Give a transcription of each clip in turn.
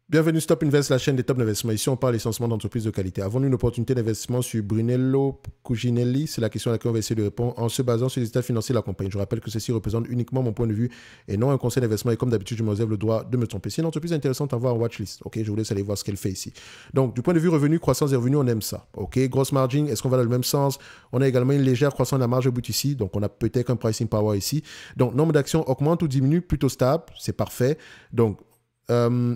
Bienvenue Stop Invest, la chaîne des top d'investissement. Ici, on parle essentiellement d'entreprises de qualité. Avons-nous une opportunité d'investissement sur Brunello Cucinelli? C'est la question à laquelle on va essayer de répondre en se basant sur les états financiers de la compagnie. Je rappelle que ceci représente uniquement mon point de vue et non un conseil d'investissement. Et comme d'habitude, je me réserve le droit de me tromper. C'est une entreprise intéressante à voir en watchlist. Ok, je vous laisse aller voir ce qu'elle fait ici. Donc, du point de vue revenu, croissance des revenus, on aime ça. Ok, grosse margin, est-ce qu'on va dans le même sens? On a également une légère croissance de la marge brute ici. Donc, on a peut-être un pricing power ici. Donc, nombre d'actions augmente ou diminue, plutôt stable. C'est parfait. Donc,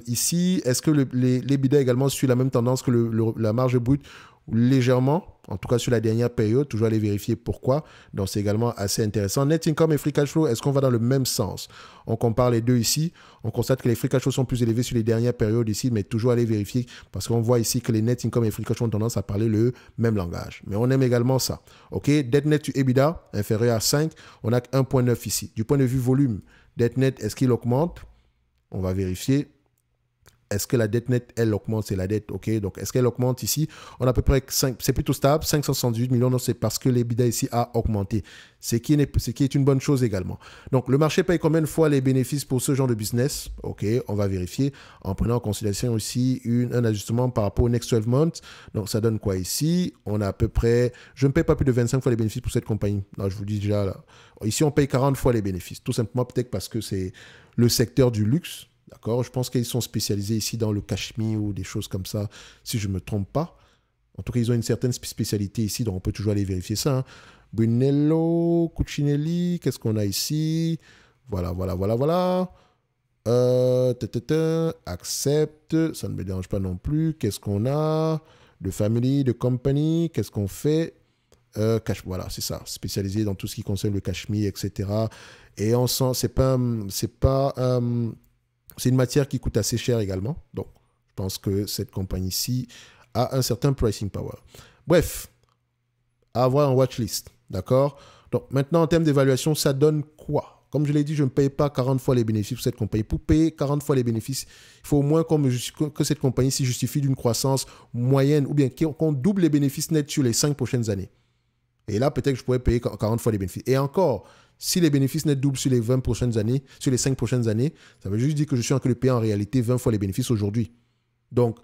ici, est-ce que l'EBITDA également suit la même tendance que la marge brute? Légèrement, en tout cas sur la dernière période, toujours aller vérifier pourquoi. Donc c'est également assez intéressant. Net income et free cash flow, est-ce qu'on va dans le même sens? On compare les deux ici. On constate que les free cash flow sont plus élevés sur les dernières périodes ici, mais toujours aller vérifier parce qu'on voit ici que les net income et free cash flow ont tendance à parler le même langage. Mais on aime également ça. OK, dette net to EBITDA inférieur à 5, on a 1,9 ici. Du point de vue volume, dette net, est-ce qu'il augmente? On va vérifier. Est-ce que la dette nette, elle augmente? C'est la dette, ok? Donc, est-ce qu'elle augmente ici? On a à peu près 5, c'est plutôt stable, 578 millions. Donc, c'est parce que l'EBITDA ici a augmenté. Ce qui est une bonne chose également. Donc, le marché paye combien de fois les bénéfices pour ce genre de business? Ok, on va vérifier en prenant en considération aussi un ajustement par rapport au next 12 months. Donc, ça donne quoi ici? On a à peu près, je ne paye pas plus de 25 fois les bénéfices pour cette compagnie. Là, je vous dis déjà, là. Ici, on paye 40 fois les bénéfices. Tout simplement, peut-être parce que c'est le secteur du luxe. D'accord, je pense qu'ils sont spécialisés ici dans le cachemire ou des choses comme ça, si je ne me trompe pas. En tout cas, ils ont une certaine spécialité ici, donc on peut toujours aller vérifier ça. Hein. Brunello, Cucinelli, qu'est-ce qu'on a ici? Voilà. Accepte, ça ne me dérange pas non plus. Qu'est-ce qu'on a? De family, de company, qu'est-ce qu'on fait? Voilà, c'est ça, spécialisé dans tout ce qui concerne le cachemire, etc. Et on sent, c'est une matière qui coûte assez cher également. Donc, je pense que cette compagnie-ci a un certain pricing power. Bref, à avoir en watchlist. D'accord? Donc, maintenant, en termes d'évaluation, ça donne quoi? Comme je l'ai dit, je ne paye pas 40 fois les bénéfices pour cette compagnie. Pour payer 40 fois les bénéfices, il faut au moins que cette compagnie-ci justifie d'une croissance moyenne ou bien qu'on double les bénéfices nets sur les 5 prochaines années. Et là, peut-être que je pourrais payer 40 fois les bénéfices. Et encore, si les bénéfices nets doublent sur les 20 prochaines années, sur les 5 prochaines années, ça veut juste dire que je suis en train de payer en réalité 20 fois les bénéfices aujourd'hui. Donc,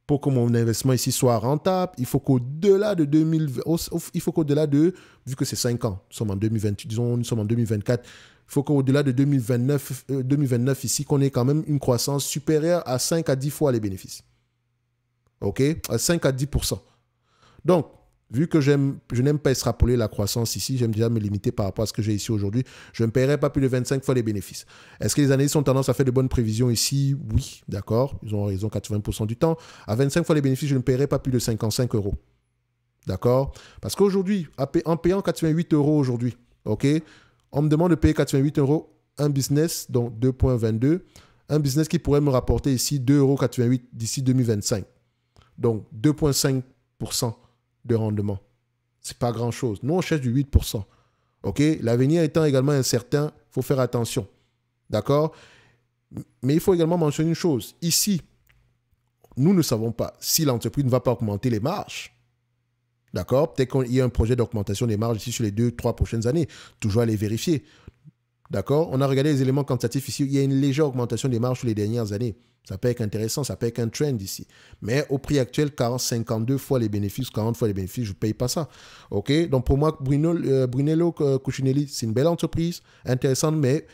pour que mon investissement ici soit rentable, il faut qu'au-delà de 2020, il faut qu'au-delà de, vu que c'est 5 ans, nous sommes en 2028, disons, nous sommes en 2024, il faut qu'au-delà de 2029 ici, qu'on ait quand même une croissance supérieure à 5 à 10 fois les bénéfices. OK? À 5 à 10%. Donc, vu que je n'aime pas extrapoler la croissance ici, j'aime déjà me limiter par rapport à ce que j'ai ici aujourd'hui. Je ne paierai pas plus de 25 fois les bénéfices. Est-ce que les analystes ont tendance à faire de bonnes prévisions ici? Oui, d'accord. Ils ont raison 80% du temps. À 25 fois les bénéfices, je ne paierai pas plus de 55 euros. D'accord? Parce qu'aujourd'hui, en payant 88 euros aujourd'hui, ok, on me demande de payer 88 euros un business, donc 2,22, un business qui pourrait me rapporter ici 2,88 euros d'ici 2025. Donc 2,5% de rendement. C'est pas grand-chose. Nous, on cherche du 8%. OK? L'avenir étant également incertain, il faut faire attention. D'accord? Mais il faut également mentionner une chose. Ici, nous ne savons pas si l'entreprise ne va pas augmenter les marges. D'accord? Peut-être qu'il y a un projet d'augmentation des marges ici sur les 2-3 prochaines années. Toujours à les vérifier. D'accord? On a regardé les éléments quantitatifs ici. Il y a une légère augmentation des marges sur les dernières années. Ça peut être intéressant, ça peut être un trend ici. Mais au prix actuel, 52 fois les bénéfices, 40 fois les bénéfices, je ne paye pas ça. OK? Donc pour moi, Brunello Cucinelli, c'est une belle entreprise, intéressante, mais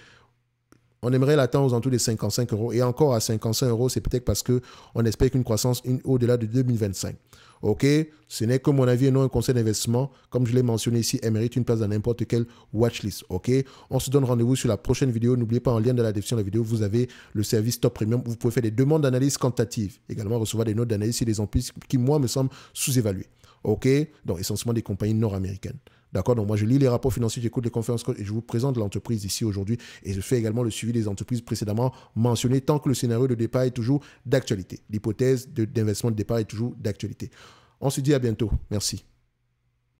on aimerait l'attendre aux alentours des 55 euros. Et encore à 55 euros, c'est peut-être parce qu'on espère qu'une croissance au-delà de 2025. OK? Ce n'est que mon avis et non un conseil d'investissement. Comme je l'ai mentionné ici, elle mérite une place dans n'importe quelle watchlist. OK? On se donne rendez-vous sur la prochaine vidéo. N'oubliez pas, en lien dans la description de la vidéo, vous avez le service Top Premium. Vous pouvez faire des demandes d'analyse quantitative. Également recevoir des notes d'analyse sur des entreprises qui, moi, me semblent sous-évaluées. OK? Donc, essentiellement des compagnies nord-américaines. D'accord? Donc, moi, je lis les rapports financiers, j'écoute les conférences et je vous présente l'entreprise ici aujourd'hui. Et je fais également le suivi des entreprises précédemment mentionnées tant que le scénario de départ est toujours d'actualité. L'hypothèse d'investissement de départ est toujours d'actualité. On se dit à bientôt. Merci.